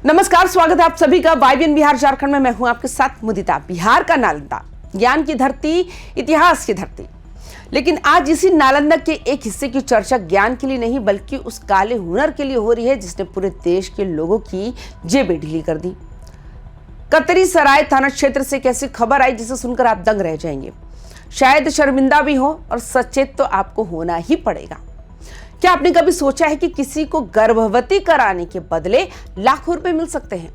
नमस्कार, स्वागत है आप सभी का वाईबीएन बिहार झारखंड में। मैं हूं आपके साथ मुदिता। बिहार का नालंदा, ज्ञान की धरती, इतिहास की धरती। लेकिन आज इसी नालंदा के एक हिस्से की चर्चा ज्ञान के लिए नहीं बल्कि उस काले हुनर के लिए हो रही है जिसने पूरे देश के लोगों की जेबें ढीली कर दी। कतरी सराय थाना क्षेत्र से एक ऐसी खबर आई जिसे सुनकर आप दंग रह जाएंगे। शायद शर्मिंदा भी हो और सचेत तो आपको होना ही पड़ेगा। क्या आपने कभी सोचा है कि किसी को गर्भवती कराने के बदले लाखों रुपए मिल सकते हैं?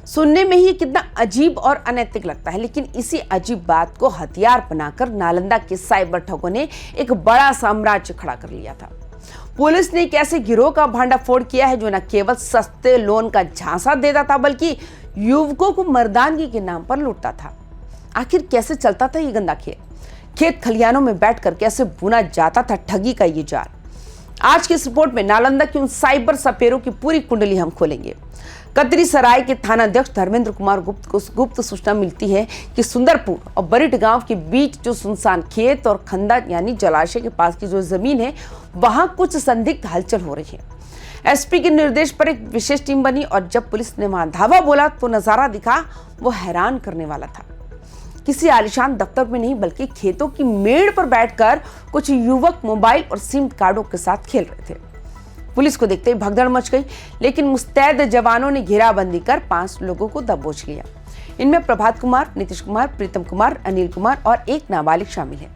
सुनने में ही कितना अजीब और अनैतिक लगता है, लेकिन इसी अजीब बात को हथियार बनाकर नालंदा के साइबर ठगों ने एक बड़ा साम्राज्य खड़ा कर लिया था। पुलिस ने एक ऐसे गिरोह का भांडाफोड़ किया है जो न केवल सस्ते लोन का झांसा देता था बल्कि युवकों को मर्दानगी के नाम पर लूटता था। आखिर कैसे चलता था ये गंदा खेल? खेत खलियानों में बैठकर कैसे बुना जाता था ठगी का ये जाल? आज की इस रिपोर्ट में नालंदा के उन साइबर सपेरों की पूरी कुंडली हम खोलेंगे। कतरी सराय के थानाध्यक्ष धर्मेंद्र कुमार गुप्त को गुप्त सूचना मिलती है कि सुंदरपुर और बरिट गांव के बीच जो सुनसान खेत और खंदा यानी जलाशय के पास की जो जमीन है वहां कुछ संदिग्ध हलचल हो रही है। एसपी के निर्देश पर एक विशेष टीम बनी और जब पुलिस ने वहां धावा बोला तो नजारा दिखा वो हैरान करने वाला था। किसी आलिशान दफ्तर में नहीं बल्कि खेतों की मेड़ पर बैठकर कुछ युवक मोबाइल और सिम कार्डों के साथ खेल रहे थे। पुलिस को देखते ही भगदड़ मच गई, लेकिन मुस्तैद जवानों ने घेराबंदी कर 5 लोगों को दबोच लिया। इनमें प्रभात कुमार, नीतीश कुमार, प्रीतम कुमार, अनिल कुमार और एक नाबालिग शामिल है।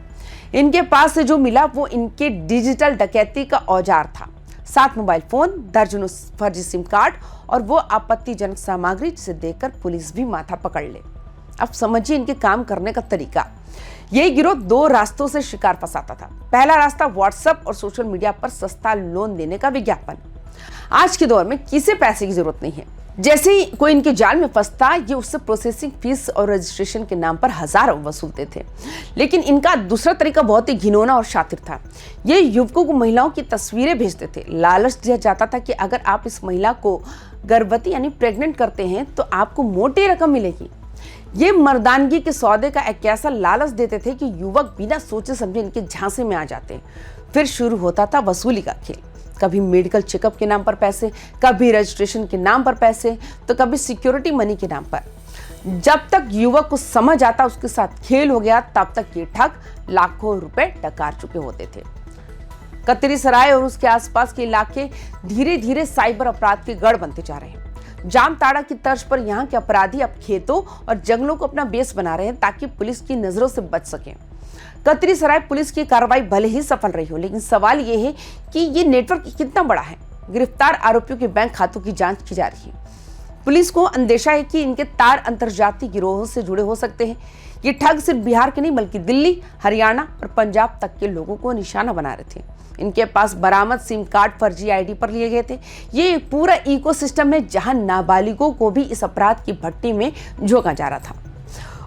इनके पास से जो मिला वो इनके डिजिटल डकैती का औजार था। 7 मोबाइल फोन, दर्जनों फर्जी सिम कार्ड और वो आपत्तिजनक सामग्री जिसे देखकर पुलिस भी माथा पकड़ ले। अब समझिए इनके काम करने का तरीका। यह गिरोह 2 रास्तों से शिकार फंसाता था। पहला रास्ता व्हाट्सएप और सोशल मीडिया पर सस्ता लोन देने का विज्ञापन। आज के दौर में किसी पैसे की जरूरत नहीं है, जैसे ही कोई इनके जाल में फंसता ये उससे प्रोसेसिंग फीस और रजिस्ट्रेशन के नाम पर हजारों वसूलते थे। लेकिन इनका दूसरा तरीका बहुत ही घिनौना और शातिर था। ये युवकों को महिलाओं की तस्वीरें भेजते थे। लालच दिया जाता था कि अगर आप इस महिला को गर्भवती यानी प्रेग्नेंट करते हैं तो आपको मोटी रकम मिलेगी। ये मर्दानगी के सौदे का एक ऐसा लालच देते थे कि युवक बिना सोचे समझे इनके झांसे में आ जाते। फिर शुरू होता था वसूली का खेल। कभी मेडिकल चेकअप के नाम पर पैसे, कभी रजिस्ट्रेशन के नाम पर पैसे, तो कभी सिक्योरिटी मनी के नाम पर। जब तक युवक को समझ आता उसके साथ खेल हो गया तब तक ये ठग लाखों रुपए डकार चुके होते थे। कतरी सराय और उसके आसपास के इलाके धीरे धीरे साइबर अपराध के गढ़ बनते जा रहे हैं। जामताड़ा की तर्ज पर यहाँ के अपराधी अब खेतों और जंगलों को अपना बेस बना रहे हैं ताकि पुलिस की नजरों से बच सकें। कतरी सराय पुलिस की कार्रवाई भले ही सफल रही हो, लेकिन सवाल ये है कि ये नेटवर्क कितना बड़ा है। गिरफ्तार आरोपियों के बैंक खातों की जांच की जा रही है। पुलिस को अंदेशा है कि इनके तार अंतरजातीय गिरोहों से जुड़े हो सकते हैं। ये ठग सिर्फ बिहार के नहीं बल्कि दिल्ली, हरियाणा और पंजाब तक के लोगों को निशाना बना रहे थे। इनके पास बरामद सिम कार्ड फर्जी आईडी पर लिए गए थे। ये एक पूरा इकोसिस्टम है जहां नाबालिगों को भी इस अपराध की भट्टी में झोंका जा रहा था।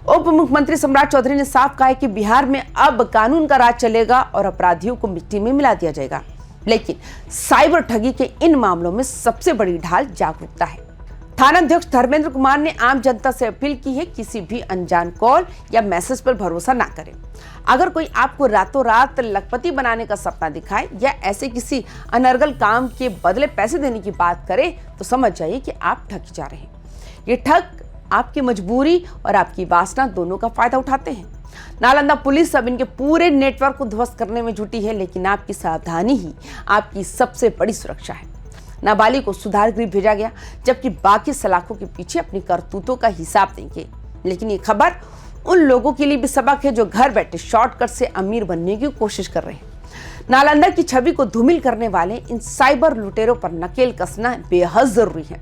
उप मुख्यमंत्री सम्राट चौधरी ने साफ कहा है कि बिहार में अब कानून का राज चलेगा और अपराधियों को मिट्टी में मिला दिया जाएगा। लेकिन साइबर ठगी के इन मामलों में सबसे बड़ी ढाल जागरूकता है। थानाध्यक्ष धर्मेंद्र कुमार ने आम जनता से अपील की है किसी भी अनजान कॉल या मैसेज पर भरोसा ना करें। अगर कोई आपको रातों रात लखपति बनाने का सपना दिखाए या ऐसे किसी अनर्गल काम के बदले पैसे देने की बात करे तो समझ जाइए कि आप ठग जा रहे हैं। ये ठग आपकी मजबूरी और आपकी वासना दोनों का फायदा उठाते हैं। नालंदा पुलिस अब इनके पूरे नेटवर्क को ध्वस्त करने में जुटी है, लेकिन आपकी सावधानी ही आपकी सबसे बड़ी सुरक्षा है। नाबालिग को सुधार गृह भेजा गया जबकि बाकी सलाखों के पीछे अपनी करतूतों का हिसाब देंगे। लेकिन ये खबर उन लोगों के लिए भी सबक है जो घर बैठे शॉर्टकट से अमीर बनने की कोशिश कर रहे हैं। नालंदा की छवि को धूमिल करने वाले इन साइबर लुटेरों पर नकेल कसना बेहद जरूरी है।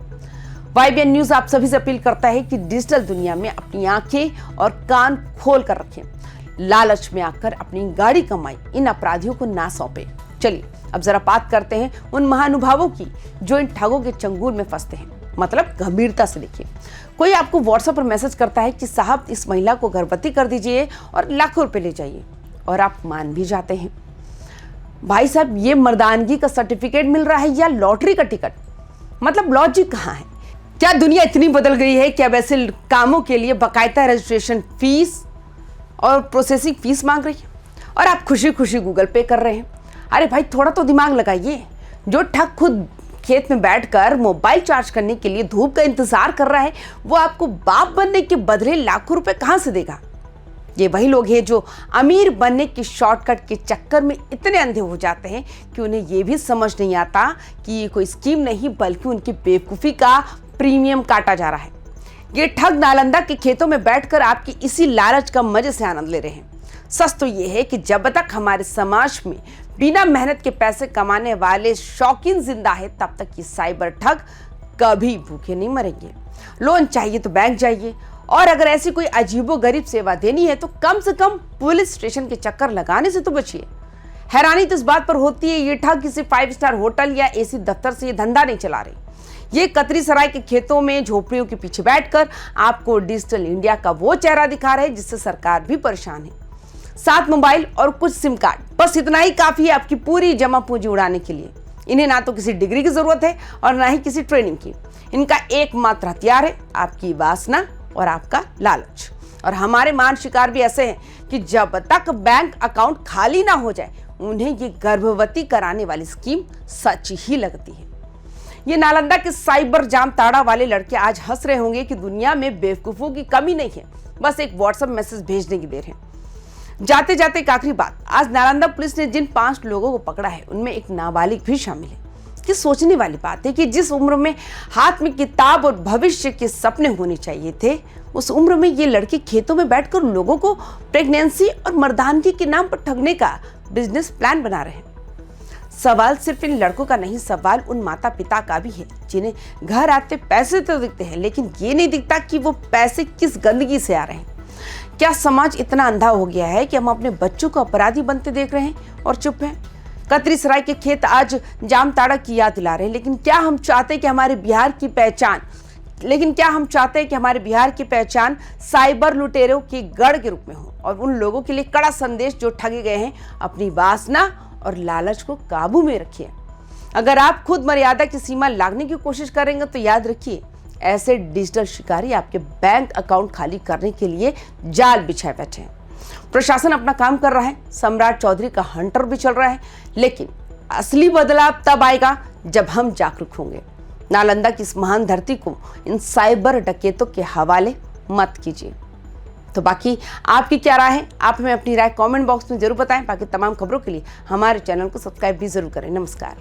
वाईबीएन न्यूज आप सभी से अपील करता है कि डिजिटल दुनिया में अपनी आंखें और कान खोल कर रखें। लालच में आकर अपनी गाड़ी कमाई इन अपराधियों को ना सौंपे। चलिए अब जरा बात करते हैं उन महानुभावों की जो इन ठगों के चंगुल में फंसते हैं। मतलब गंभीरता से देखिए। कोई आपको व्हाट्सएप पर मैसेज करता है कि साहब इस महिला को गर्भवती कर दीजिए और लाखों रुपए ले जाइए, और आप मान भी जाते हैं। भाई साहब ये मर्दानगी का सर्टिफिकेट मिल रहा है या लॉटरी का टिकट? मतलब लॉजिक कहाँ है? क्या दुनिया इतनी बदल गई है कि अब ऐसे कामों के लिए बाकायदा रजिस्ट्रेशन फीस और प्रोसेसिंग फीस मांग रही है और आप खुशी खुशी गूगल पे कर रहे हैं? अरे भाई थोड़ा तो दिमाग लगाइए। जो ठग खुद खेत में बैठकर मोबाइल चार्ज करने के लिए धूप का इंतजार कर रहा है, वो आपको बाप बनने के बदले लाखों रुपए कहां से देगा? ये वही लोग हैं जो अमीर बनने के शॉर्टकट के चक्कर में इतने अंधे हो जाते हैं कि उन्हें यह भी समझ नहीं आता कि ये कोई स्कीम नहीं बल्कि उनकी बेवकूफ़ी का प्रीमियम काटा जा रहा है। ये ठग नालंदा के खेतों में बैठकर आपकी इसी लालच का मजे से आनंद ले रहे हैं। सच तो ये है कि जब तक हमारे समाज में बिना मेहनत के पैसे कमाने वाले शौकीन जिंदा है, तब तक ये साइबर ठग कभी भूखे नहीं मरेंगे। लोन चाहिए तो बैंक जाइए, और अगर ऐसी कोई अजीबोगरीब सेवा देनी है तो कम से कम पुलिस स्टेशन के चक्कर लगाने से तो बचिए। हैरानी तो इस बात पर होती है ये ठग किसी 5 स्टार होटल या एसी दफ्तर से ये धंधा नहीं चला रही। ये कतरी सराय के खेतों में झोपड़ियों के पीछे बैठकर आपको डिजिटल इंडिया का वो चेहरा दिखा रहे हैं जिससे सरकार भी परेशान है। 7 मोबाइल और कुछ सिम कार्ड, बस इतना ही काफी है आपकी पूरी जमा पूंजी उड़ाने के लिए। इन्हें ना तो किसी डिग्री की जरूरत है और ना ही किसी ट्रेनिंग की। इनका एकमात्र हथियार है आपकी वासना और आपका लालच। और हमारे मान शिकार भी ऐसे हैं कि जब तक बैंक अकाउंट खाली ना हो जाए उन्हें ये गर्भवती कराने वाली स्कीम सच ही लगती है। ये नालंदा के साइबर जामताड़ा वाले लड़के आज हंस रहे होंगे कि दुनिया में बेवकूफों की कमी नहीं है, बस एक व्हाट्सएप मैसेज भेजने की देर है। जाते जाते एक आखिरी बात, आज नालंदा पुलिस ने जिन 5 लोगों को पकड़ा है उनमें एक नाबालिग भी शामिल है। कि सोचने वाली बात है कि जिस उम्र में हाथ में किताब और भविष्य के सपने होने चाहिए थे, उस उम्र में ये लड़के खेतों में बैठकर लोगों को प्रेगनेंसी और मर्दानगी के नाम पर ठगने का बिजनेस प्लान बना रहे हैं। सवाल सिर्फ इन लड़कों का नहीं, सवाल उन माता पिता का भी है जिन्हें घर आते पैसे तो दिखते हैं लेकिन ये नहीं दिखता कि वो पैसे किस गंदगी से आ रहे हैं। क्या समाज इतना अंधा हो गया है कि हम अपने बच्चों को अपराधी बनते देख रहे हैं और चुप हैं? कतरी सराय के खेत आज जामताड़ा की याद दिला रहे हैं, लेकिन क्या हम चाहते हैं कि हमारे बिहार की पहचान साइबर लुटेरों के गढ़ के रूप में हो? और उन लोगों के लिए कड़ा संदेश जो ठगे गए हैं, अपनी वासना और लालच को काबू में रखिए। अगर आप खुद मर्यादा की सीमा लांघने की कोशिश करेंगे तो याद रखिए, ऐसे डिजिटल शिकारी आपके बैंक अकाउंट खाली करने के लिए जाल बिछाए बैठे हैं। प्रशासन अपना काम कर रहा है, सम्राट चौधरी का हंटर भी चल रहा है, लेकिन असली बदलाव तब आएगा जब हम जागरूक होंगे। नालंदा की इस महान धरती को इन साइबर डकैतों के हवाले मत कीजिए। तो बाकी आपकी क्या राय है? आप हमें अपनी राय कमेंट बॉक्स में जरूर बताएं। बाकी तमाम खबरों के लिए हमारे चैनल को सब्सक्राइब भी जरूर करें। नमस्कार।